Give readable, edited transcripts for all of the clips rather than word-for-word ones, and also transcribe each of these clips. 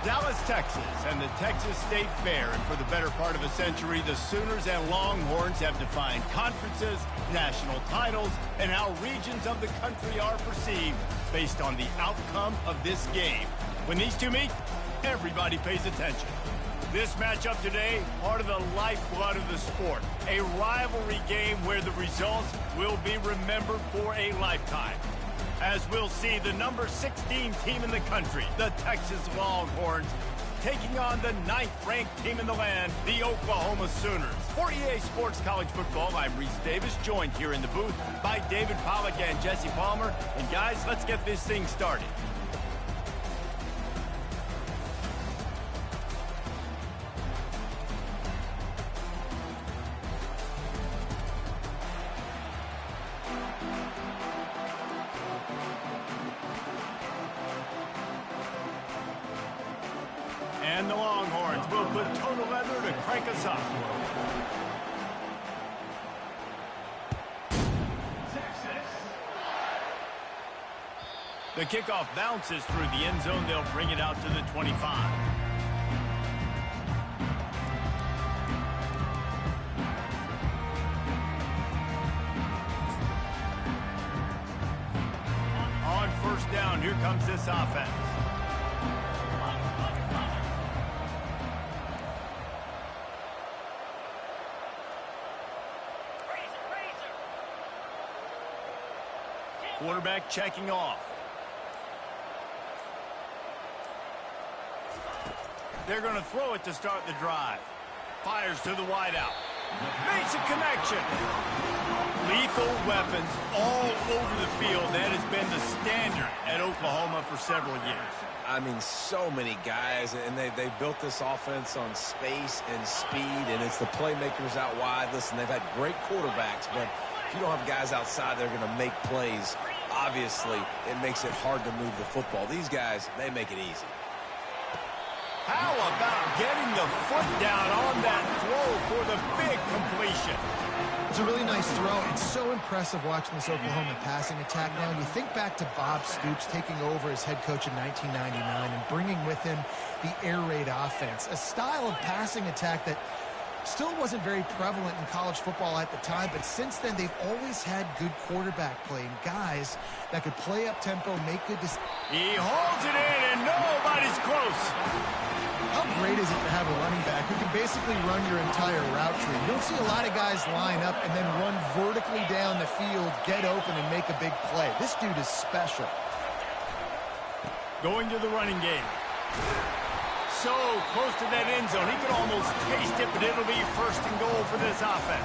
Dallas, Texas, and the Texas State Fair. And for the better part of a century, the Sooners and Longhorns have defined conferences, national titles, and how regions of the country are perceived based on the outcome of this game. When these two meet, everybody pays attention. This matchup today, part of the lifeblood of the sport. A rivalry game where the results will be remembered for a lifetime. As we'll see, the number 16 team in the country, the Texas Longhorns, taking on the 9th-ranked team in the land, the Oklahoma Sooners. For EA Sports College Football, I'm Reese Davis, joined here in the booth by David Pollack and Jesse Palmer. And guys, let's get this thing started. And the Longhorns will put total leather to crank us up. The kickoff bounces through the end zone. They'll bring it out to the 25. On first down, here comes this offense. Quarterback checking off. They're going to throw it to start the drive. Fires to the wideout. Makes a connection. Lethal weapons all over the field. That has been the standard at Oklahoma for several years. I mean, so many guys, and they built this offense on space and speed, and it's the playmakers out wide. Listen, they've had great quarterbacks, but if you don't have guys outside that are going to make plays, obviously it makes it hard to move the football. These guys, they make it easy. How about getting the foot down on that throw for the big completion? It's a really nice throw. It's so impressive watching this Oklahoma passing attack now. You think back to Bob Stoops taking over as head coach in 1999 and bringing with him the air raid offense, a style of passing attack that still wasn't very prevalent in college football at the time, but since then they've always had good quarterback play and guys that could play up tempo, make good decisions. He holds it in and nobody's close. How great is it to have a running back who can basically run your entire route tree? You don't see a lot of guys line up and then run vertically down the field, get open, and make a big play. This dude is special. Going to the running game. So close to that end zone. He could almost taste it, but it'll be first and goal for this offense.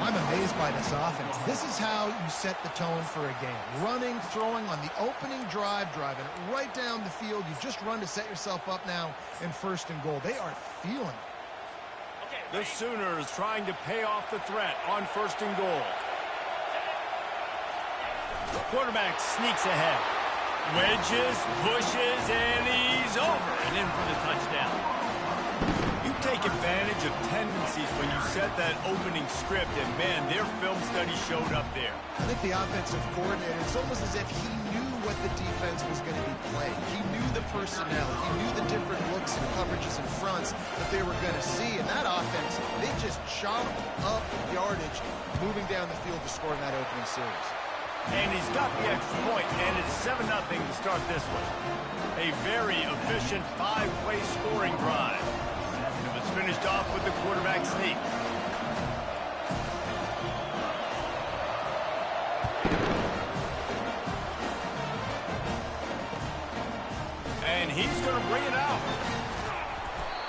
I'm amazed by this offense. This is how you set the tone for a game. Running, throwing on the opening drive, driving it right down the field. You just run to set yourself up now in first and goal. They are feeling it. The Sooners trying to pay off the threat on first and goal. The quarterback sneaks ahead. Wedges, pushes, and he's over and in for the touchdown. You take advantage of tendencies when you set that opening script, and man, their film study showed up there. I think the offensive coordinator, it's almost as if he knew what the defense was going to be playing. He knew the personnel. He knew the different looks and coverages and fronts that they were going to see. And that offense, they just chopped up yardage moving down the field to score in that opening series. And he's got the extra point, and it's 7-0 to start this one. A very efficient 5-play scoring drive. It was finished off with the quarterback sneak. And he's going to bring it out.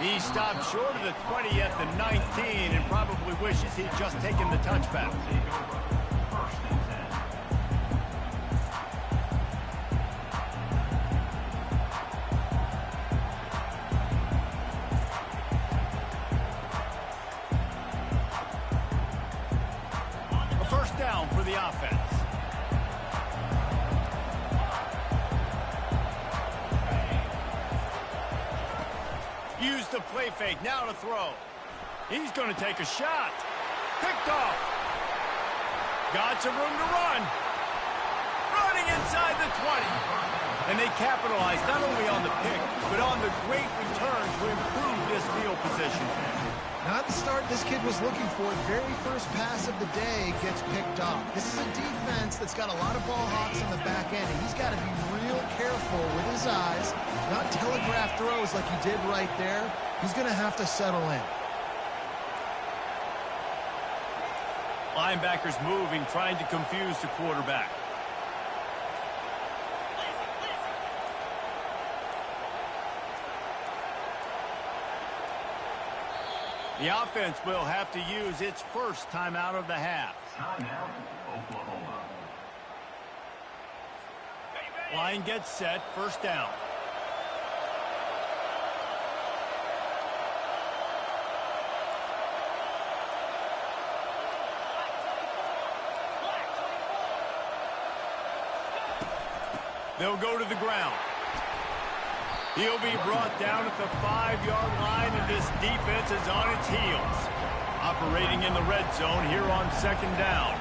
He stopped short of the 20 at the 19 and probably wishes he'd just taken the touchback. Down for the offense. Use the play fake, now to throw. He's going to take a shot. Picked off. Got some room to run. Running inside the 20. And they capitalized not only on the pick, but on the great return to improve this field position. Not the start this kid was looking for. Very first pass of the day gets picked off. This is a defense that's got a lot of ball hawks on the back end, and he's got to be real careful with his eyes, not telegraph throws like he did right there. He's going to have to settle in. Linebackers moving, trying to confuse the quarterback. The offense will have to use its first timeout of the half. Timeout, Oklahoma. Line gets set, first down. They'll go to the ground. He'll be brought down at the 5-yard line, and this defense is on its heels. Operating in the red zone here on second down.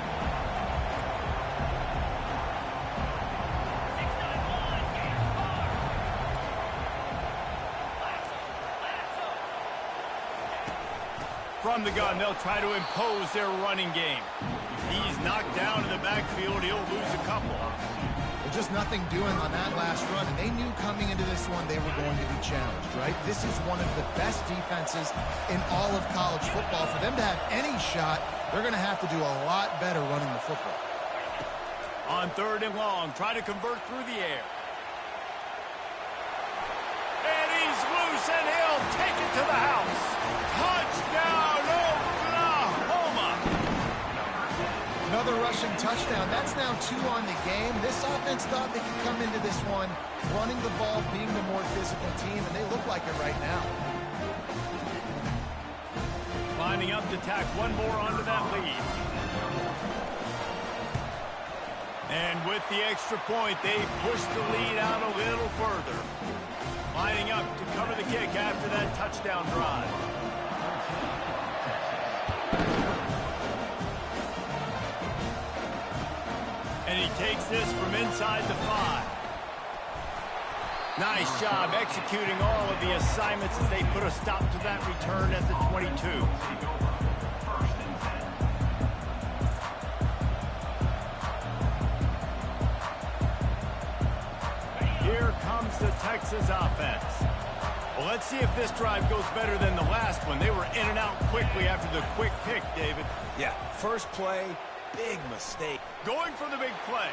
From the gun, they'll try to impose their running game. He's knocked down in the backfield. He'll lose a couple. Just nothing doing on that last run, and they knew coming into this one they were going to be challenged, right? This is one of the best defenses in all of college football. For them to have any shot, they're going to have to do a lot better running the football. On third and long, try to convert through the air. And he's loose, and he'll take it to the house. Touchdown, Oklahoma! Another rushing touchdown. That's now 2 on the game. This offense thought they could come into this one running the ball, being the more physical team, and they look like it right now. Lining up to tack one more onto that lead. And with the extra point, they push the lead out a little further. Lining up to cover the kick after that touchdown drive. And he takes this from inside the 5. Nice job executing all of the assignments as they put a stop to that return at the 22. Here comes the Texas offense. Well, let's see if this drive goes better than the last one. They were in and out quickly after the quick pick, David. Yeah, first play, big mistake. Going for the big play.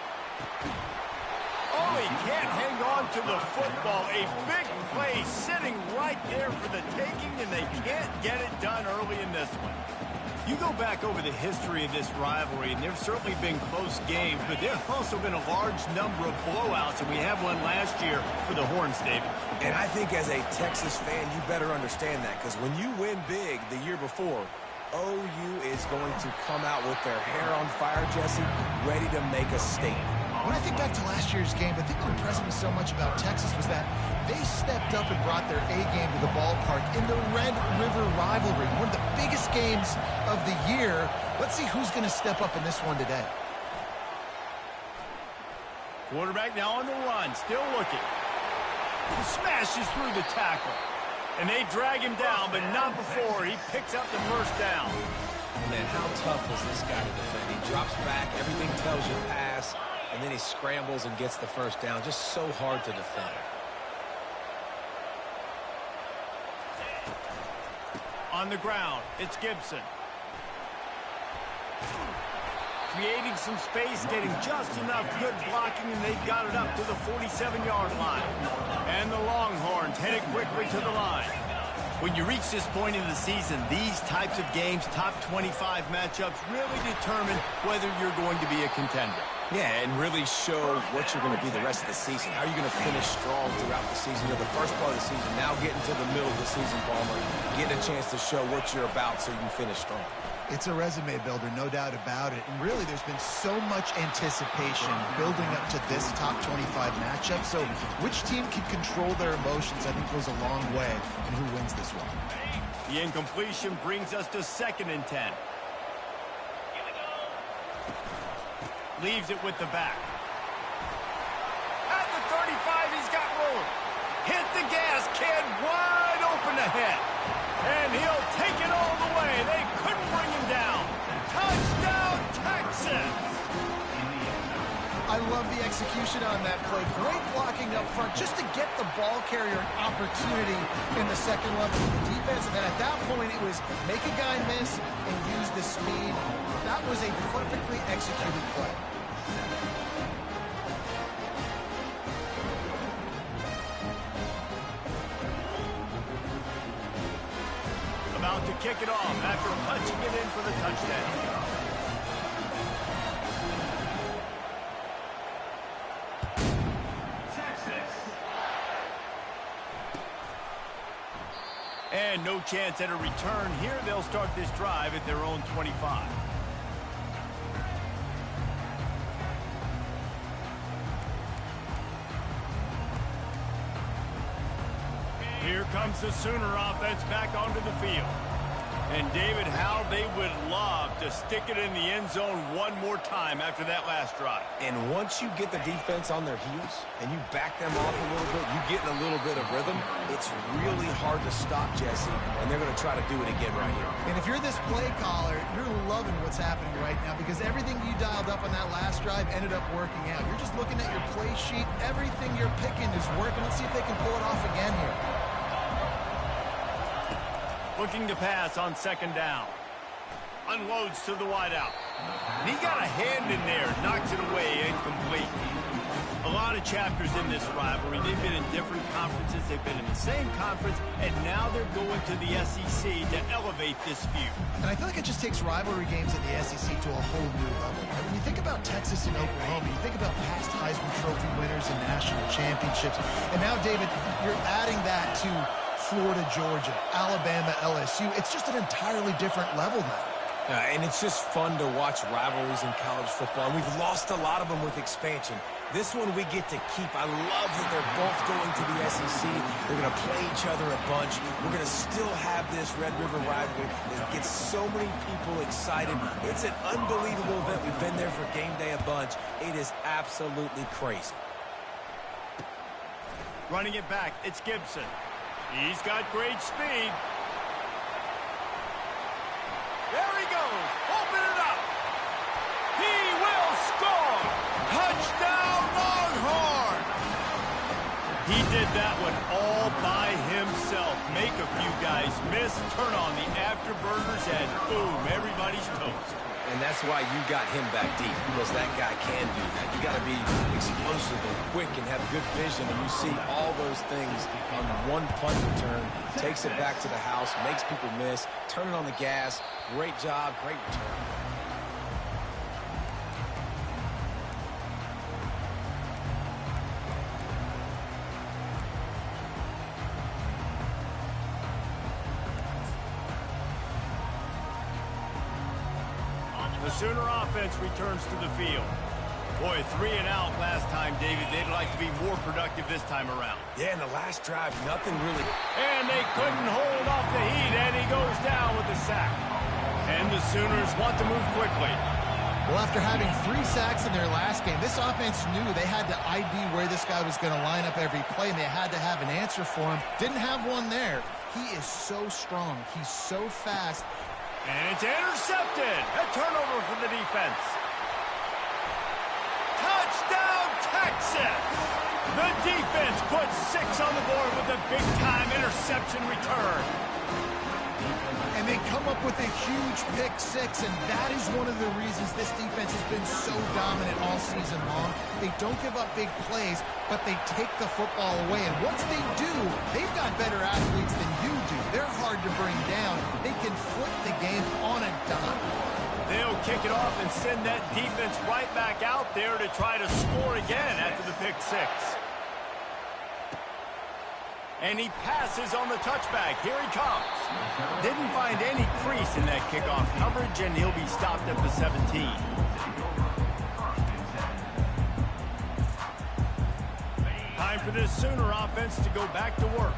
Oh, he can't hang on to the football. A big play sitting right there for the taking, and they can't get it done early in this one. You go back over the history of this rivalry, and there have certainly been close games, but there have also been a large number of blowouts, and we had one last year for the Horns, David. And I think as a Texas fan, you better understand that, because when you win big the year before, OU is going to come out with their hair on fire, Jesse, ready to make a statement. When I think back to last year's game, the thing that impressed me so much about Texas was that they stepped up and brought their A game to the ballpark in the Red River rivalry, one of the biggest games of the year. Let's see who's going to step up in this one today. Quarterback now on the run, still looking. He smashes through the tackle. And they drag him down, but not before he picks up the first down. Man, how tough is this guy to defend? He drops back, everything tells you pass, and then he scrambles and gets the first down. Just so hard to defend. On the ground, it's Gibson. Creating some space, getting just enough good blocking, and they've got it up to the 47-yard line. And the Longhorns headed quickly to the line. When you reach this point in the season, these types of games, top 25 matchups, really determine whether you're going to be a contender. Yeah, and really show what you're going to be the rest of the season. How are you going to finish strong throughout the season? You're the first part of the season, now getting to the middle of the season, Palmer. Getting a chance to show what you're about so you can finish strong. It's a resume builder, no doubt about it. And really, there's been so much anticipation building up to this top 25 matchup. So which team can control their emotions, I think, goes a long way in who wins this one. The incompletion brings us to 2nd and 10. Leaves it with the back. At the Hit the gas, kid, wide open ahead. And he'll take it all the way. They couldn't bring him down. Touchdown, Texas! I love the execution on that play. Great blocking up front just to get the ball carrier an opportunity in the second level of the defense. And then at that point, it was make a guy miss and use the speed. That was a perfectly executed play. About to kick it off after punching it in for the touchdown. And no chance at a return here. They'll start this drive at their own 25. Here comes the Sooner offense back onto the field. And David, how they would love to stick it in the end zone one more time after that last drive. And once you get the defense on their heels and you back them off a little bit, you get in a little bit of rhythm, it's really hard to stop, Jesse, and they're going to try to do it again right here. And if you're this play caller, you're loving what's happening right now because everything you dialed up on that last drive ended up working out. You're just looking at your play sheet. Everything you're picking is working. Let's see if they can pull it off again here. Looking to pass on second down. Unloads to the wideout. And he got a hand in there, knocks it away, incomplete. A lot of chapters in this rivalry. They've been in different conferences. They've been in the same conference, and now they're going to the SEC to elevate this feud. And I feel like it just takes rivalry games at the SEC to a whole new level. When you think about Texas and Oklahoma, you think about past Heisman Trophy winners and national championships. And now, David, you're adding that to Florida, Georgia, Alabama, LSU. It's just an entirely different level now. And it's just fun to watch rivalries in college football. And we've lost a lot of them with expansion. This one we get to keep. I love that they're both going to the SEC. They're going to play each other a bunch. We're going to still have this Red River rivalry that gets so many people excited. It's an unbelievable event. We've been there for game day a bunch. It is absolutely crazy. Running it back, it's Gibson. He's got great speed. There he goes. Open it up. He will score. Touchdown, Longhorn. He did that one all by himself. Make a few guys miss, turn on the afterburners, and boom, everybody's toast. And that's why you got him back deep, because that guy can do that. You got to be explosive and quick and have good vision, and you see all those things on one punt return. Takes it back to the house, makes people miss, turning on the gas. Great job, great return. The Sooner offense returns to the field. Boy, 3 and out last time, David. They'd like to be more productive this time around. Yeah, in the last drive, nothing really. And they couldn't hold off the heat, and he goes down with the sack. And the Sooners want to move quickly. Well, after having 3 sacks in their last game, this offense knew they had to ID where this guy was going to line up every play, and they had to have an answer for him. Didn't have one there. He is so strong. He's so fast. And it's intercepted. A turnover for the defense. Touchdown, Texas! The defense puts 6 on the board with a big-time interception return. And they come up with a huge pick 6, and that is one of the reasons this defense has been so dominant all season long. They don't give up big plays, but they take the football away. And once they do, they've got better athletes than you do. They're hard to bring down. They can flip the game on a dime. They'll kick it off and send that defense right back out there to try to score again after the pick 6. And he passes on the touchback. Here he comes. Didn't find any crease in that kickoff coverage, and he'll be stopped at the 17. Time for this Sooner offense to go back to work.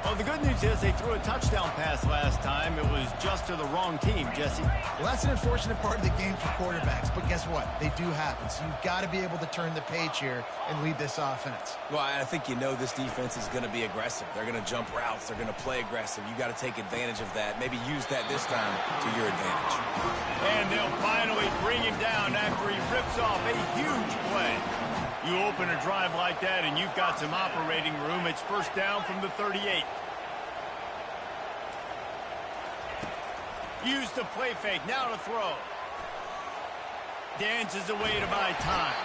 Well, the good news is they threw a touchdown pass last time. It was just to the wrong team, Jesse. Well, that's an unfortunate part of the game for quarterbacks, but guess what? They do happen, so you've got to be able to turn the page here and lead this offense. Well, I think you know this defense is going to be aggressive. They're going to jump routes. They're going to play aggressive. You got to take advantage of that. Maybe use that this time to your advantage. And they'll finally bring him down after he rips off a huge play. You open a drive like that and you've got some operating room. It's first down from the 38. Use the play fake. Now to throw. Dances away to buy time.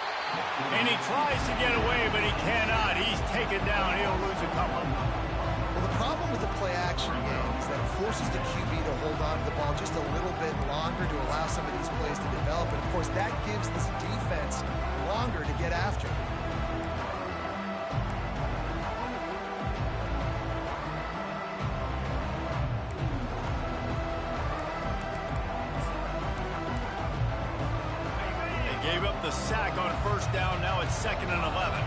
And he tries to get away, but he cannot. He's taken down. He'll lose a couple. Well, the problem with the play-action game is that it forces the QB to hold on to the ball just a little bit longer to allow some of these plays to develop. And, of course, that gives this defense longer to get after. They gave up the sack on first down. Now it's 2nd and 11.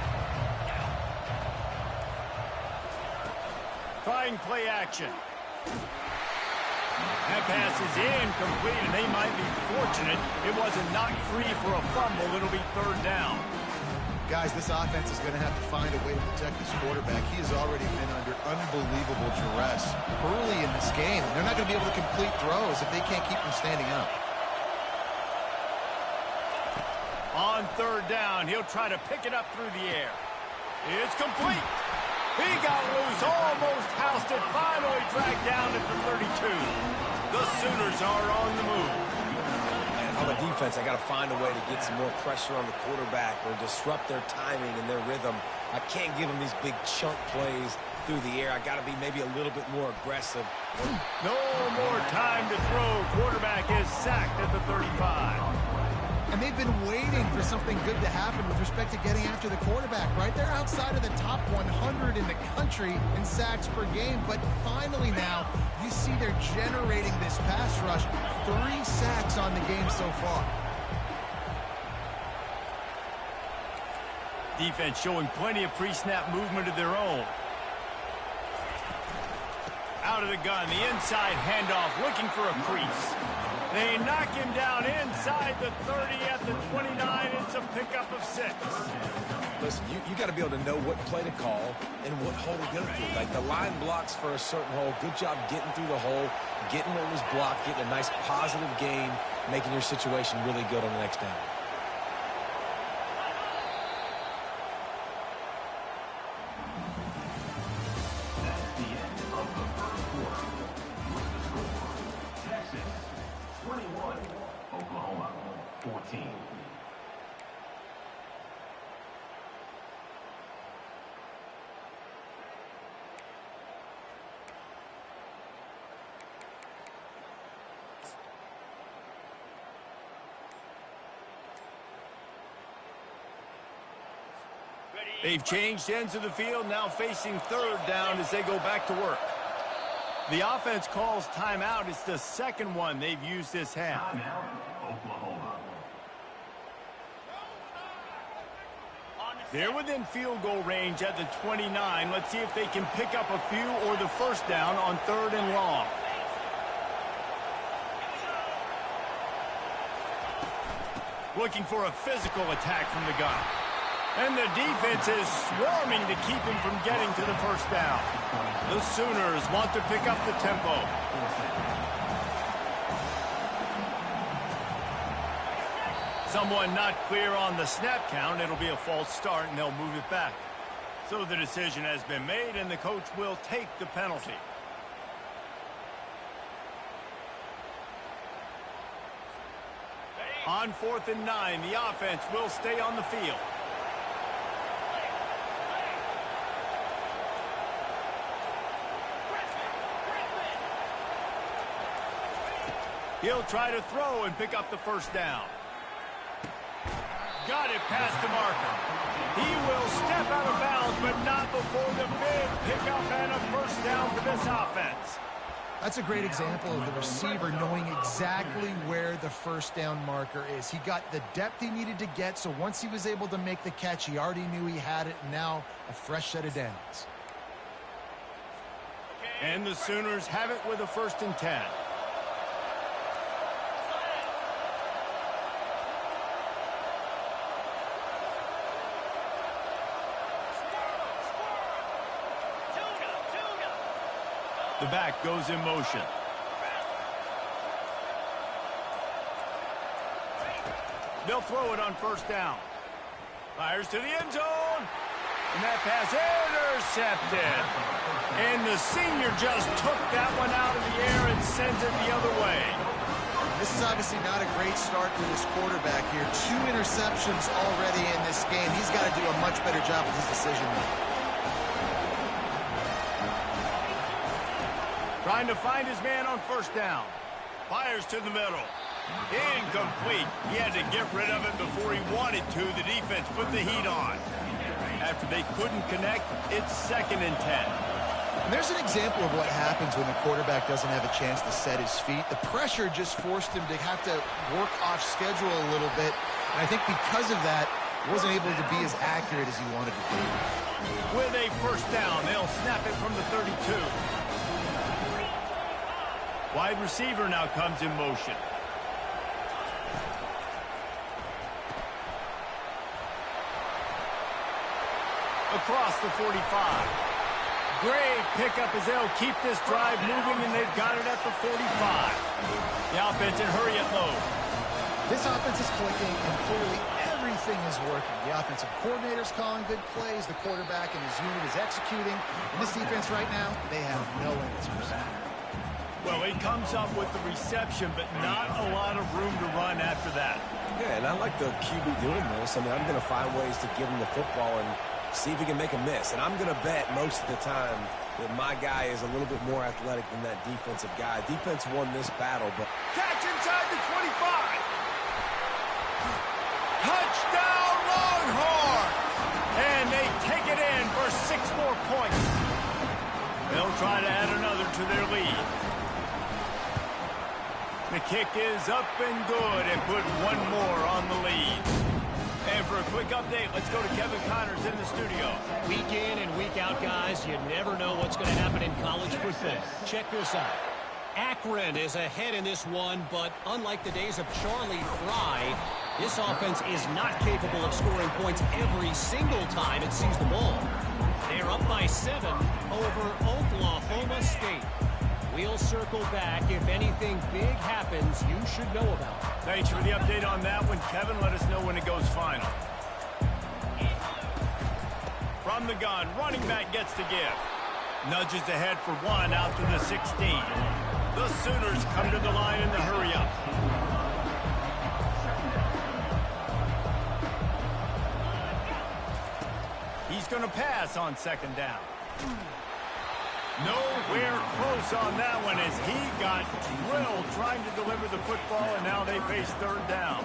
Trying play action. That pass is incomplete, and they might be fortunate it wasn't knocked free for a fumble. It'll be 3rd down. Guys, this offense is going to have to find a way to protect this quarterback. He has already been under unbelievable duress early in this game. They're not going to be able to complete throws if they can't keep him standing up. On 3rd down, he'll try to pick it up through the air. It's complete. He got loose, almost housed it, finally dragged down at the 32. The Sooners are on the move. And on the defense, I got to find a way to get some more pressure on the quarterback or disrupt their timing and their rhythm. I can't give them these big chunk plays through the air. I got to be maybe a little bit more aggressive. No more time to throw. Quarterback is sacked at the 35. And they've been waiting for something good to happen with respect to getting after the quarterback, right? They're outside of the top 100 in the country in sacks per game. But finally now, you see they're generating this pass rush. 3 sacks on the game so far. Defense showing plenty of pre-snap movement of their own. Out of the gun, the inside handoff, looking for a crease. They knock him down inside the 30 at the 29. It's a pickup of 6. Listen, you got to be able to know what play to call and what hole to go through. Like the line blocks for a certain hole. Good job getting through the hole, getting what was blocked, getting a nice positive gain, making your situation really good on the next down. That's the end of the first quarter. With the score, Texas 21, Oklahoma 14. They've changed ends of the field, now facing 3rd down as they go back to work. The offense calls timeout. It's the 2nd one they've used this half. Timeout, Oklahoma. They're within field goal range at the 29. Let's see if they can pick up a few or the first down on 3rd and long. Looking for a physical attack from the gun. And the defense is swarming to keep him from getting to the first down. The Sooners want to pick up the tempo. Someone not clear on the snap count. It'll be a false start, and they'll move it back. So the decision has been made, and the coach will take the penalty. On 4th and 9, the offense will stay on the field. He'll try to throw and pick up the first down. Got it past the marker. He will step out of bounds, but not before the big pickup and a first down for this offense. That's a great example of the receiver knowing exactly where the first down marker is. He got the depth he needed to get, so once he was able to make the catch, he already knew he had it, and now a fresh set of downs. And the Sooners have it with a 1st and 10. The back goes in motion. They'll throw it on 1st down. Fires to the end zone. And that pass intercepted. And the senior just took that one out of the air and sends it the other way. This is obviously not a great start for this quarterback here. 2 interceptions already in this game. He's got to do a much better job with his decision making. Trying to find his man on 1st down. Fires to the middle. Incomplete. He had to get rid of it before he wanted to. The defense put the heat on. After they couldn't connect, it's 2nd and 10. And there's an example of what happens when the quarterback doesn't have a chance to set his feet. The pressure just forced him to have to work off schedule a little bit. And I think because of that, he wasn't able to be as accurate as he wanted to be. With a 1st down, they'll snap it from the 32. Wide receiver now comes in motion. Across the 45. Great pickup as they'll keep this drive moving, and they've got it at the 45. The offense in hurry at low. This offense is clicking, and clearly everything is working. The offensive coordinator's calling good plays. The quarterback and his unit is executing. And this defense right now, they have no answers. Well, he comes up with the reception, but not a lot of room to run after that. Yeah, and I like the QB doing this. I mean, I'm going to find ways to give him the football and see if he can make a miss. And I'm going to bet most of the time that my guy is a little bit more athletic than that defensive guy. Defense won this battle, but... Catch inside the 25. Touchdown, Longhorn! And they take it in for 6 more points. They'll try to add another to their lead. The kick is up and good and put 1 more on the lead. And for a quick update, let's go to Kevin Connors in the studio. Week in and week out, guys, you never know what's going to happen in college football. Check this out. Akron is ahead in this one, but unlike the days of Charlie Fry, this offense is not capable of scoring points every single time it sees the ball. They're up by 7 over Oklahoma State. We'll circle back. If anything big happens, you should know about it. Thanks for the update on that one, Kevin. Let us know when it goes final. From the gun, running back gets to give. Nudges ahead for 1 out to the 16. The Sooners come to the line in the hurry-up. He's going to pass on 2nd down. Nowhere close on that one as he got drilled trying to deliver the football, and now they face 3rd down.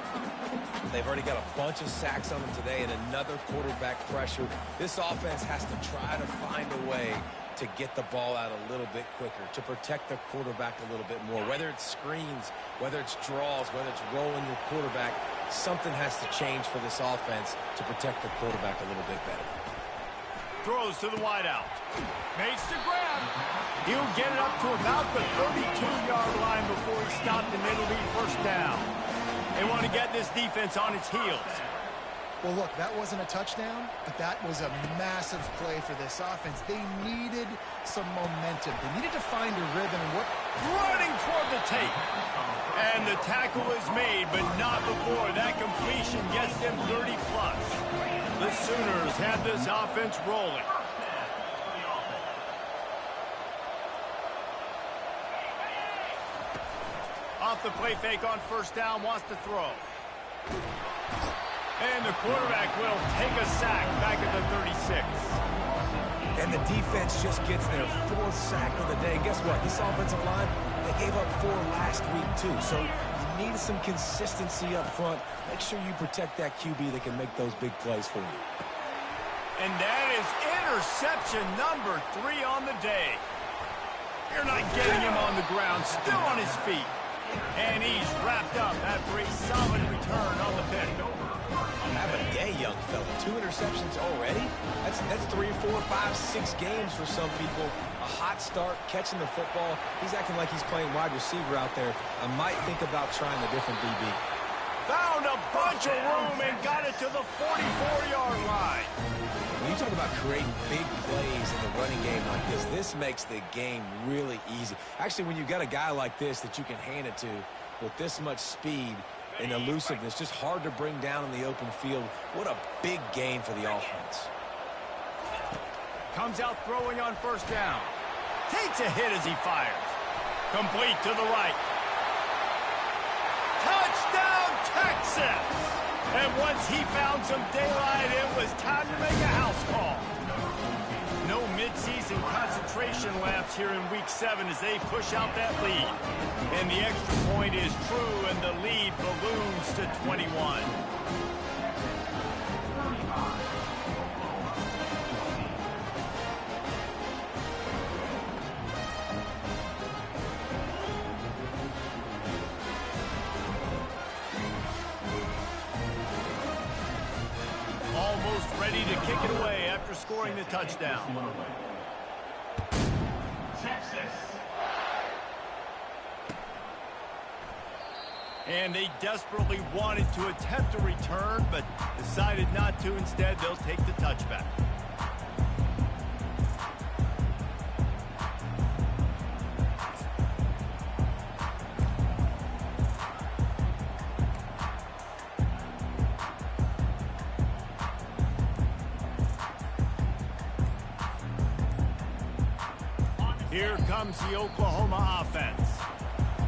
They've already got a bunch of sacks on them today and another quarterback pressure. This offense has to try to find a way to get the ball out a little bit quicker, to protect the quarterback a little bit more. Whether it's screens, whether it's draws, whether it's rolling your quarterback, something has to change for this offense to protect the quarterback a little bit better. Throws to the wideout. Makes the grab. He'll get it up to about the 32-yard line before he stopped, and it'll be 1st down. They want to get this defense on its heels. Well, look, that wasn't a touchdown, but that was a massive play for this offense. They needed some momentum. They needed to find a rhythm. Running toward the tape. And the tackle is made, but not before that completion gets them 30-plus. The Sooners have this offense rolling. Off the play fake on 1st down, wants to throw. And the quarterback will take a sack back at the 36. And the defense just gets their 4th sack of the day. Guess what? This offensive line, they gave up 4 last week too. So you need some consistency up front. Make sure you protect that QB that can make those big plays for you. And that is interception number 3 on the day. You're not getting him on the ground, still on his feet. And he's wrapped up after a solid return on the pick. Have a day, young fella. 2 interceptions already? That's 3, 4, 5, 6 games for some people. A hot start, catching the football. He's acting like he's playing wide receiver out there. I might think about trying a different DB. Found a bunch of room and got it to the 44-yard line. When you talk about creating big plays in the running game like this makes the game really easy. Actually, when you've got a guy like this that you can hand it to with this much speed and elusiveness, just hard to bring down in the open field. What a big gain for the offense. Comes out throwing on first down. Takes a hit as he fires. Complete to the right. Touchdown, Texas! And once he found some daylight, it was time to make a house call. No midseason concentration laps here in Week 7 as they push out that lead. And the extra point is true, and the lead balloons to 21. Almost ready to kick it away after scoring the touchdown. Texas. And they desperately wanted to attempt a return, but decided not to. Instead, they'll take the touchback. Here comes the Oklahoma offense.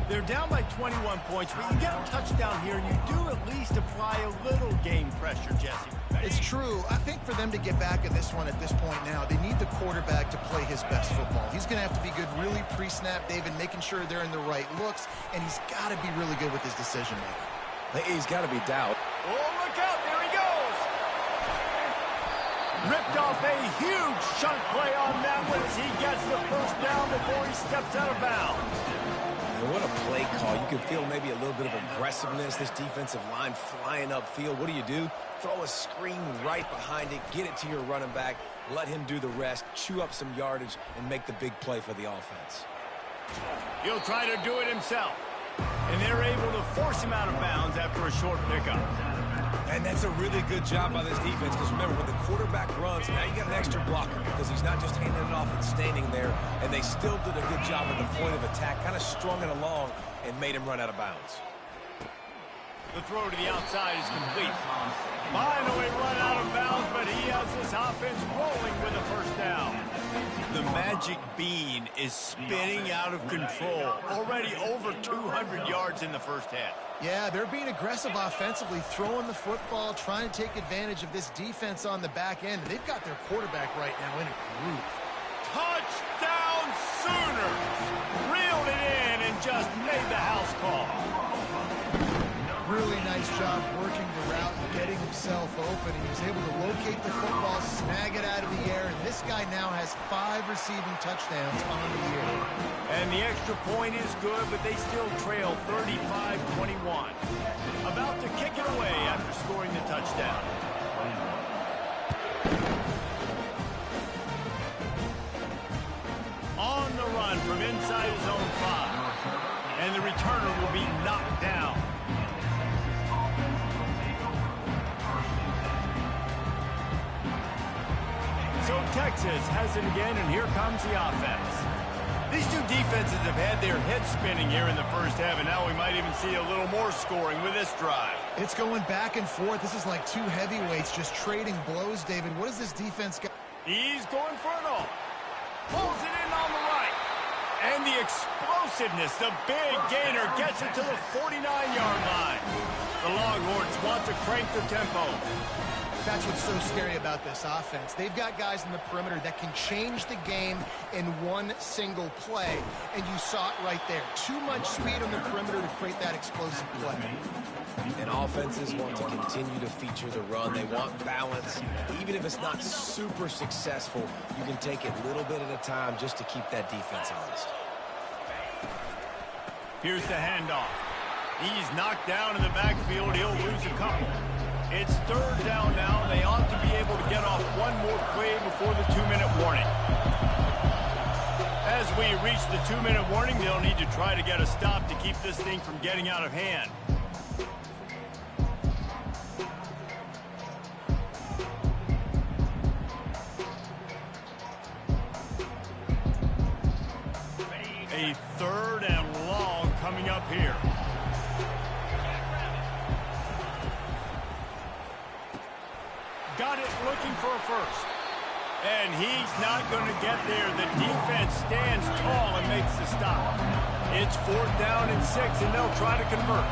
They're down by 21 points, but you get a touchdown here, and you do at least apply a little game pressure, Jesse. It's true. I think for them to get back in this one at this point now, they need the quarterback to play his best football. He's going to have to be good really pre-snap, David, making sure they're in the right looks, and he's got to be really good with his decision-making. He's got to be doubt. Oh, look out. There he goes. Ripped off a huge chunk play on that one as he gets the first down before he steps out of bounds. And what a play call. You can feel maybe a little bit of aggressiveness. This defensive line flying upfield. What do? Throw a screen right behind it, get it to your running back, let him do the rest, chew up some yardage, and make the big play for the offense. He'll try to do it himself. And they're able to force him out of bounds after a short pickup. And that's a really good job by this defense, because remember, when the quarterback runs, now you got an extra blocker, because he's not just handing it off and standing there, and they still did a good job at the point of attack, kind of strung it along and made him run out of bounds. The throw to the outside is complete. Finally run out of bounds, but he has this offense rolling with a first down. The magic bean is spinning out of control. Already over 200 yards in the first half. Yeah, they're being aggressive offensively, throwing the football, trying to take advantage of this defense on the back end. They've got their quarterback right now in a groove. Touchdown Sooners! Reeled it in and just made the house call. Really nice job working the route and getting himself open. He was able to locate the football, snag it out of the air, and this guy now has 5 receiving touchdowns on the year. And the extra point is good, but they still trail 35-21. About to kick it away after scoring the touchdown. On the run from inside his own 5. And the returner will be knocked down. So Texas has it again, and here comes the offense. These two defenses have had their heads spinning here in the first half, and now we might even see a little more scoring with this drive. It's going back and forth. This is like two heavyweights just trading blows, David. What does this defense got? He's going for it all. Pulls it in on the right. And the explosiveness, the big gainer, gets it to the 49-yard line. The Longhorns want to crank the tempo. That's what's so scary about this offense. They've got guys in the perimeter that can change the game in one single play, and you saw it right there. Too much speed on the perimeter to create that explosive play. And offenses want to continue to feature the run. They want balance. Even if it's not super successful, you can take it a little bit at a time just to keep that defense honest. Here's the handoff. He's knocked down in the backfield. He'll lose a couple. It's third down now, and they ought to be able to get off one more play before the 2-minute warning. As we reach the 2-minute warning, they'll need to try to get a stop to keep this thing from getting out of hand. A third and long coming up here. Got it, looking for a first. And he's not going to get there. The defense stands tall and makes the stop. It's 4th down and 6, and they'll try to convert.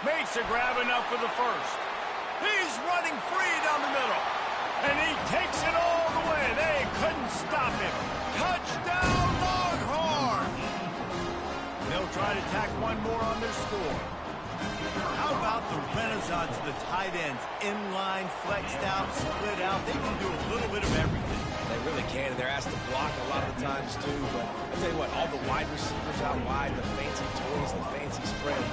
Makes a grab enough for the first. He's running free down the middle. And he takes it all the way. They couldn't stop him. Touchdown, Longhorns! They'll try to tack one more on their score. How about the renaissance of the tight ends? Inline, flexed out, split out. They can do a little bit of everything. They really can, and they're asked to block a lot of the times, too. But I'll tell you what, all the wide receivers out wide, the fancy toys, the fancy spread.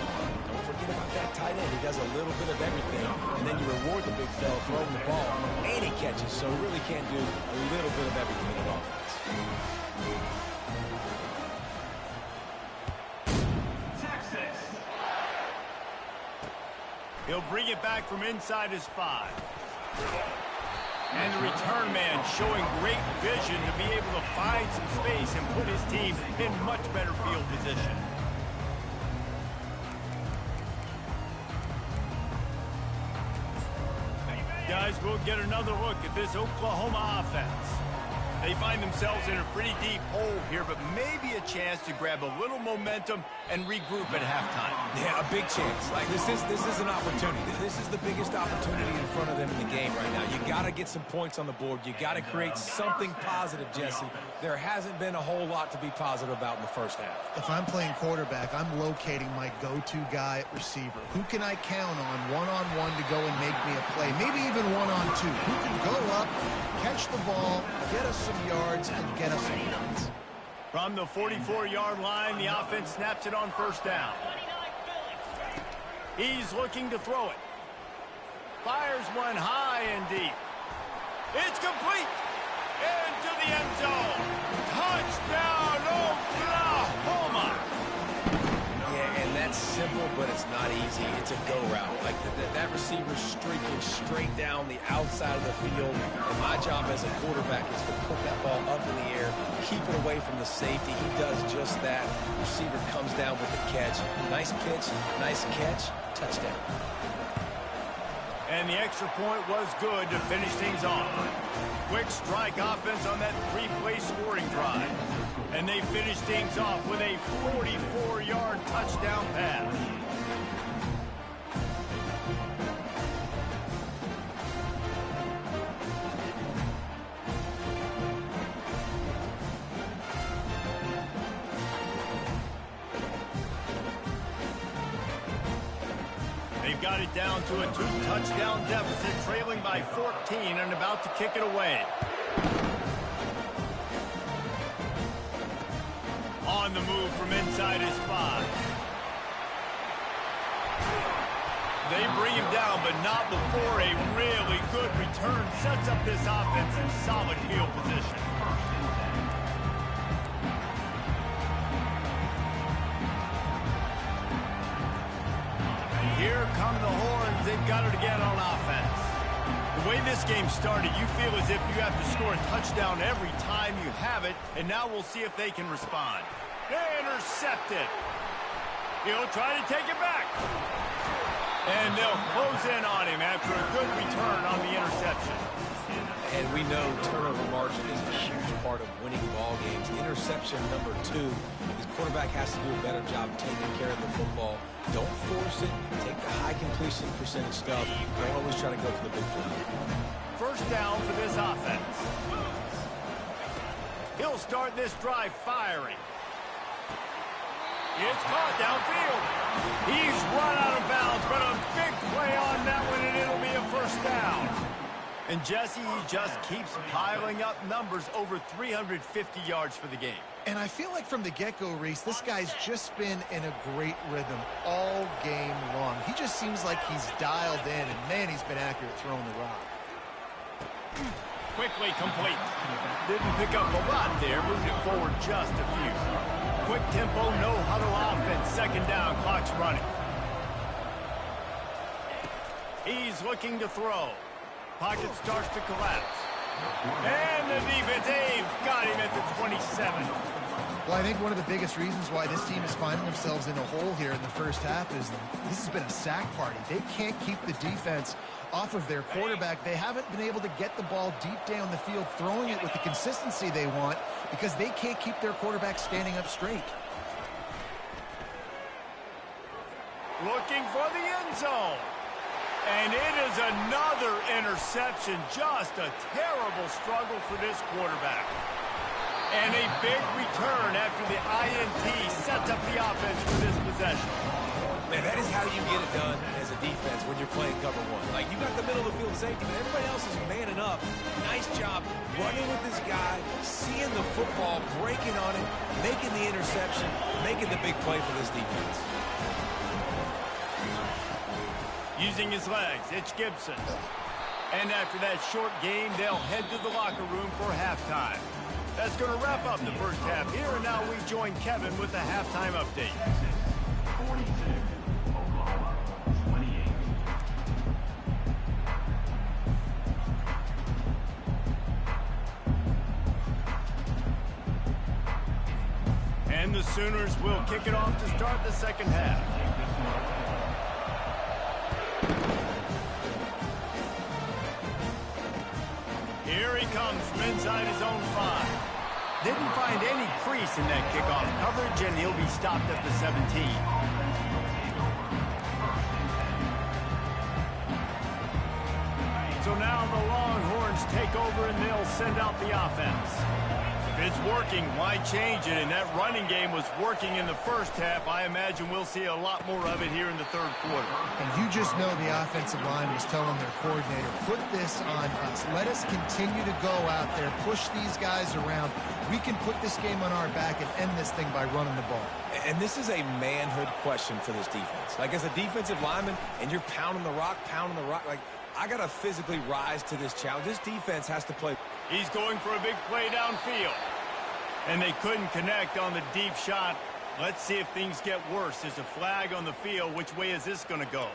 Don't forget about that tight end. He does a little bit of everything, and then you reward the big fella throwing the ball, and he catches, so he really can't do a little bit of everything in an offense. He'll bring it back from inside his 5. And the return man showing great vision to be able to find some space and put his team in much better field position. Guys, we'll get another look at this Oklahoma offense. They find themselves in a pretty deep hole here, but maybe a chance to grab a little momentum and regroup at halftime. Yeah, a big chance. Like this is an opportunity. This is the biggest opportunity in front of them in the game right now. You got to get some points on the board. You got to create something positive, Jesse. There hasn't been a whole lot to be positive about in the first half. If I'm playing quarterback, I'm locating my go-to guy at receiver. Who can I count on one-on-one to go and make me a play? Maybe even one-on-two. Who can go up, catch the ball, get us some yards, and get us some points. From the 44-yard line, the offense snaps it on first down. He's looking to throw it. Fires one high and deep. It's complete. Into the end zone. Touchdown, Oklahoma. Yeah, and that's simple, but it's not easy. It's a go route. Like that receiver's streaking straight down the outside of the field. And my job as a quarterback is to put that ball up in the air, keep it away from the safety. He does just that. Receiver comes down with the catch. Nice pitch, nice catch, touchdown. And the extra point was good to finish things off. Quick strike offense on that 3-play scoring drive. And they finish things off with a 44-yard touchdown pass. They've got it down to a 2-touchdown deficit, trailing by 14 and about to kick it away. On the move from inside his 5. They bring him down, but not before a really good return sets up this offense in solid field position. Here come the Horns. They've got it again on offense. The way this game started, you feel as if you have to score a touchdown every time you have it, and now we'll see if they can respond. Intercepted. He'll try to take it back. And they'll close in on him after a good return on the interception. And we know turnover margin is a huge part of winning ball games. Interception number 2. His quarterback has to do a better job taking care of the football. Don't force it. Take the high completion percentage stuff. Don't always try to go for the big play. First down for this offense. He'll start this drive firing. It's caught downfield. He's run out of bounds, but a big play on that one, and it'll be a first down. And Jesse, he just keeps piling up numbers, over 350 yards for the game. And I feel like from the get-go, Reese, this guy's just been in a great rhythm all game long. He just seems like he's dialed in, and man, he's been accurate throwing the rock. Quickly complete. Didn't pick up a lot there, moved it forward just a few. Quick tempo, no huddle offense. Second down, clock's running. He's looking to throw. Pocket starts to collapse. And the defense, they've got him at the 27. Well, I think one of the biggest reasons why this team is finding themselves in a hole here in the first half is this has been a sack party. They can't keep the defense off of their quarterback. They haven't been able to get the ball deep down the field, throwing it with the consistency they want because they can't keep their quarterback standing up straight. Looking for the end zone. And it is another interception. Just a terrible struggle for this quarterback. And a big return after the INT sets up the offense for this possession. Man, that is how you get it done as a defense when you're playing cover one. Like, you got the middle of the field safety, but everybody else is manning up. Nice job running with this guy, seeing the football, breaking on it, making the interception, making the big play for this defense. Using his legs, it's Gibson. And after that short game, they'll head to the locker room for halftime. That's going to wrap up the first half here, and now we join Kevin with the halftime update. 46, Oklahoma 28. And the Sooners will kick it off to start the second half. Here he comes from inside his own 5. Didn't find any crease in that kickoff coverage, and he'll be stopped at the 17. So now the Longhorns take over, and they'll send out the offense. If it's working, why change it? And that running game was working in the first half. I imagine we'll see a lot more of it here in the third quarter. And you just know the offensive line was telling their coordinator, put this on us. Let us continue to go out there, push these guys around. We can put this game on our back and end this thing by running the ball. And this is a manhood question for this defense. Like, as a defensive lineman, and you're pounding the rock, like, I got to physically rise to this challenge. This defense has to play. He's going for a big play downfield. And they couldn't connect on the deep shot. Let's see if things get worse. There's a flag on the field. Which way is this going to go?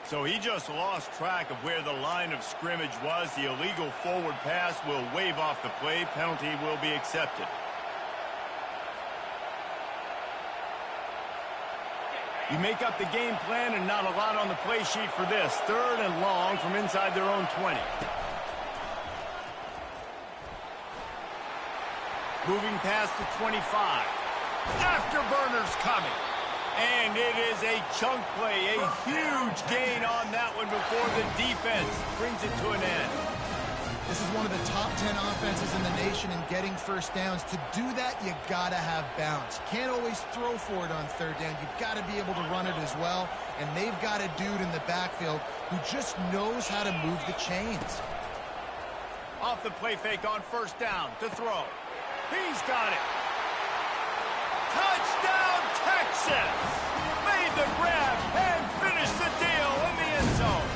So he just lost track of where the line of scrimmage was. The illegal forward pass will wave off the play. Penalty will be accepted. You make up the game plan, and not a lot on the play sheet for this. Third and long from inside their own 20. Moving past the 25. Afterburners coming. And it is a chunk play, a huge gain on that one before the defense brings it to an end. This is one of the top 10 offenses in the nation in getting first downs. To do that, you got to have balance. You can't always throw for it on third down. You've got to be able to run it as well. And they've got a dude in the backfield who just knows how to move the chains. Off the play fake on first down to throw. He's got it. Touchdown, Texas! Made the grab and finished the deal in the end zone.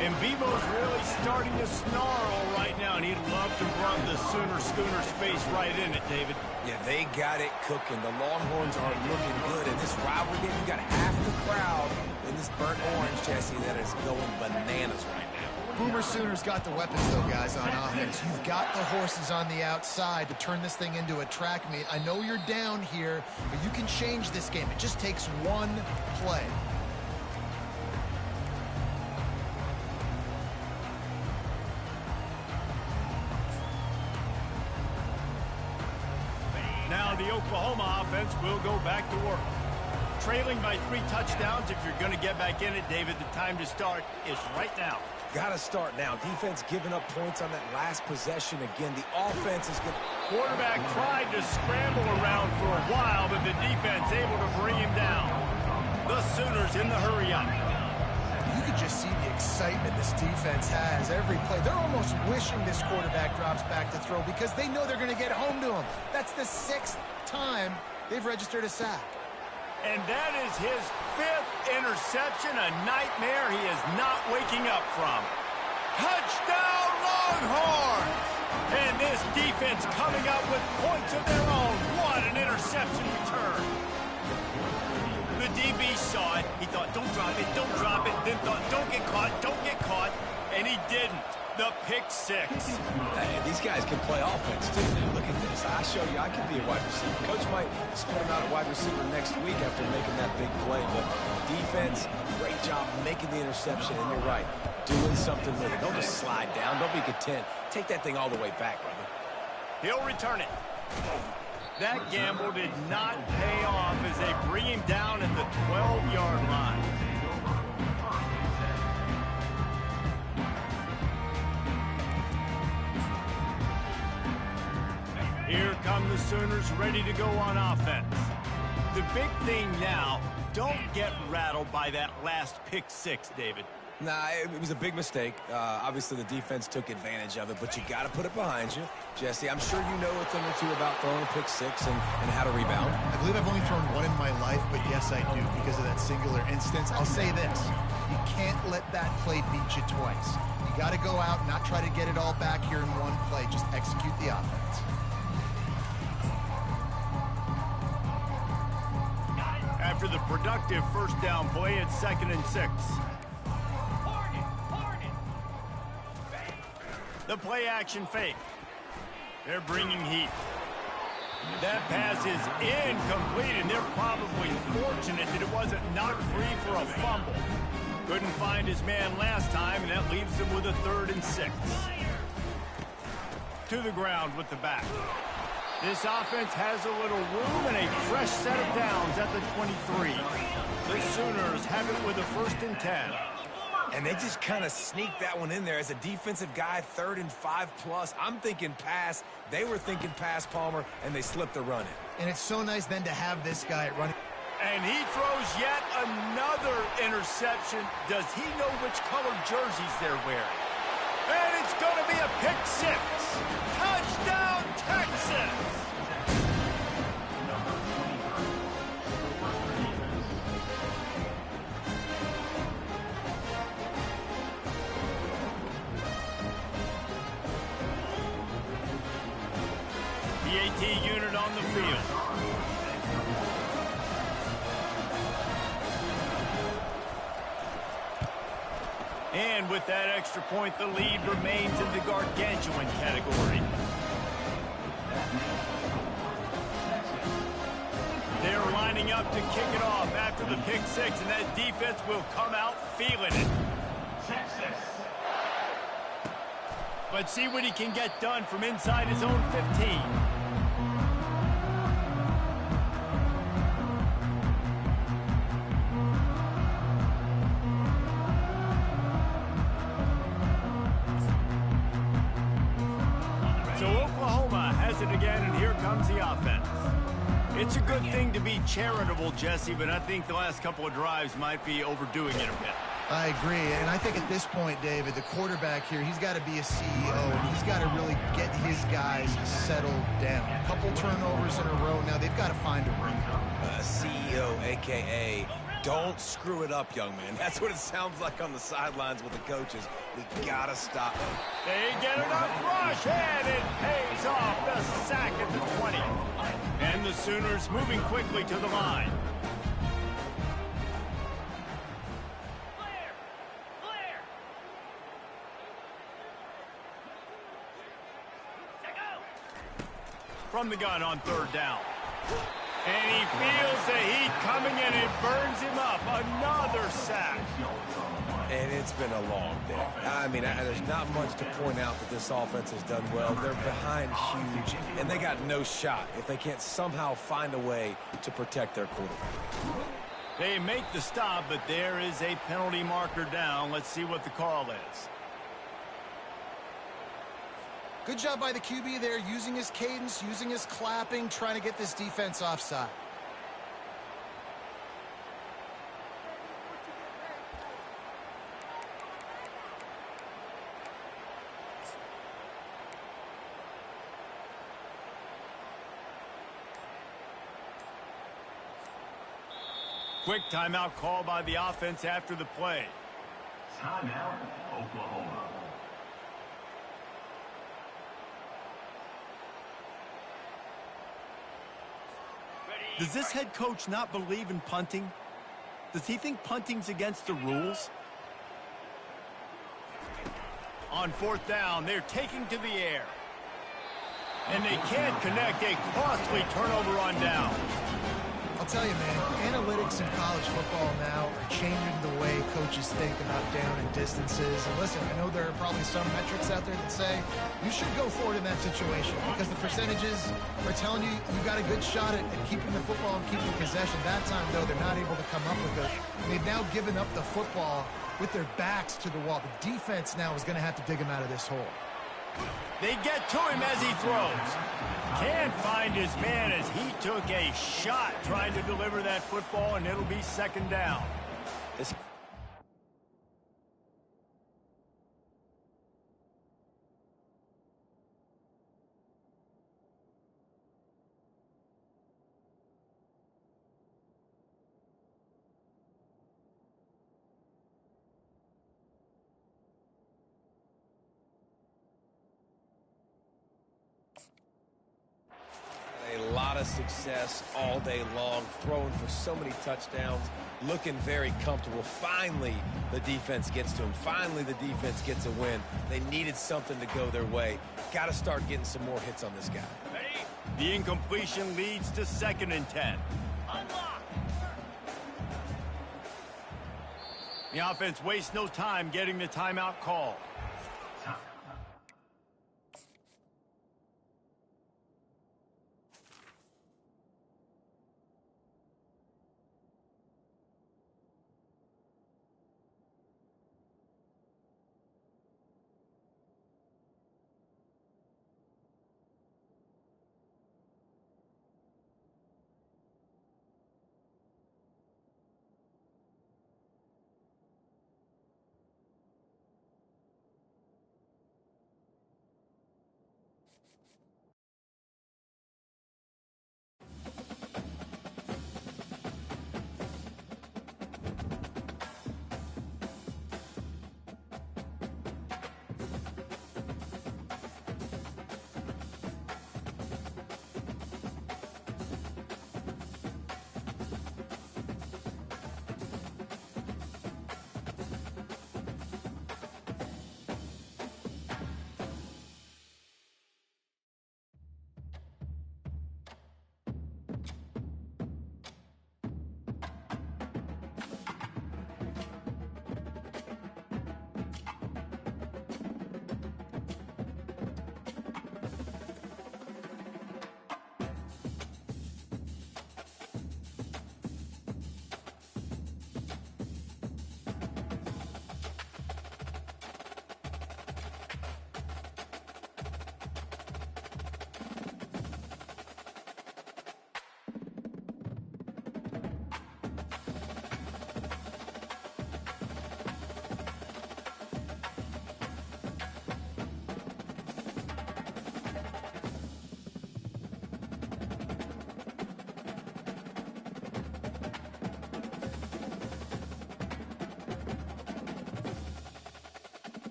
And Bevo's really starting to snarl right now, and he'd love to run the Schooner's face right in it, David. Yeah, they got it cooking. The Longhorns are looking good. In this rivalry game, you got half the crowd in this burnt orange, Jesse, that is going bananas right now. Boomer Sooners got the weapons, though, guys, on offense. You've got the horses on the outside to turn this thing into a track meet. I know you're down here, but you can change this game. It just takes one play. Now the Oklahoma offense will go back to work. Trailing by 3 touchdowns. If you're going to get back in it, David, the time to start is right now. Got to start now. Defense giving up points on that last possession. Again, the offense is going to... Quarterback tried to scramble around for a while, but the defense able to bring him down. The Sooners in the hurry up. You could just see the excitement excitement this defense has every play. They're almost wishing this quarterback drops back to throw because they know they're going to get home to him. That's the 6th time they've registered a sack. And that is his 5th interception, a nightmare he is not waking up from. Touchdown, Longhorns! And this defense coming up with points of their own. What an interception return. The DB saw it. He thought, don't drop it, don't drop it. Then thought, don't get caught. And he didn't. The pick 6. Hey, these guys can play offense, too. Look at this. I show you I can be a wide receiver. Coach might split him out at wide receiver next week after making that big play. But defense, great job making the interception. And you're right, doing something with it. Don't just slide down. Don't be content. Take that thing all the way back, brother. He'll return it. That gamble did not pay off as they bring him down at the 12-yard line. Here come the Sooners ready to go on offense. The big thing now, don't get rattled by that last pick 6, David. Nah, it was a big mistake. Obviously, the defense took advantage of it, but you got to put it behind you. Jesse, I'm sure you know a thing or two about throwing a pick 6 and how to rebound. I believe I've only thrown one in my life, but yes, I do because of that singular instance. I'll say this. You can't let that play beat you twice. You got to go out, not try to get it all back here in one play. Just execute the offense. After the productive first down play, it's 2nd and 6. The play action fake. They're bringing heat. That pass is incomplete, and they're probably fortunate that it wasn't knocked free for a fumble. Couldn't find his man last time, and that leaves them with a 3rd and 6. To the ground with the back. This offense has a little room and a fresh set of downs at the 23. The Sooners have it with a 1st and 10. And they just kind of sneaked that one in there. As a defensive guy, 3rd and 5+. I'm thinking pass. They were thinking pass, Palmer, and they slipped the run in. And it's so nice then to have this guy running. And he throws yet another interception. Does he know which color jerseys they're wearing? And it's going to be a pick 6. Touchdown, Texas! The AT unit on the field. And with that extra point, the lead remains in the gargantuan category. They're lining up to kick it off after the pick 6, and that defense will come out feeling it. Let's see what he can get done from inside his own 15. So Oklahoma has it again, and here comes the offense. It's a good thing to be charitable, Jesse, but I think the last couple of drives might be overdoing it a bit. I agree, and I think at this point, David, the quarterback here, he's got to be a CEO, and he's got to really get his guys settled down. A couple turnovers in a row now. They've got to find a rhythm. CEO, a.k.a. don't screw it up, young man. That's what it sounds like on the sidelines with the coaches. We got to stop them. They get enough rush, and it pays off. The sack at the 20. And the Sooners moving quickly to the line. From the gun on 3rd down. And he feels the heat coming, and it burns him up. Another sack. And it's been a long day. I mean, there's not much to point out that this offense has done well. They're behind huge, and they got no shot if they can't somehow find a way to protect their quarterback. They make the stop, but there is a penalty marker down. Let's see what the call is. Good job by the QB there, using his cadence, using his clapping, trying to get this defense offside. Quick timeout call by the offense after the play. Timeout, Oklahoma. Does this head coach not believe in punting? Does he think punting's against the rules? On fourth down, they're taking to the air. And they can't connect. A costly turnover on down. I'll tell you, man, analytics in college football now are changing the way coaches think about down and distances. And listen, I know there are probably some metrics out there that say you should go for it in that situation because the percentages are telling you you got a good shot at keeping the football and keeping possession. That time, though, they're not able to come up with it. And they've now given up the football with their backs to the wall. The defense now is going to have to dig him out of this hole. They get to him as he throws. Can't find his man as he took a shot trying to deliver that football, and it'll be second down. A lot of success all day long, throwing for so many touchdowns, looking very comfortable. Finally, the defense gets to him. Finally, the defense gets a win. They needed something to go their way. Got to start getting some more hits on this guy. The incompletion leads to 2nd and 10. The offense wastes no time getting the timeout call.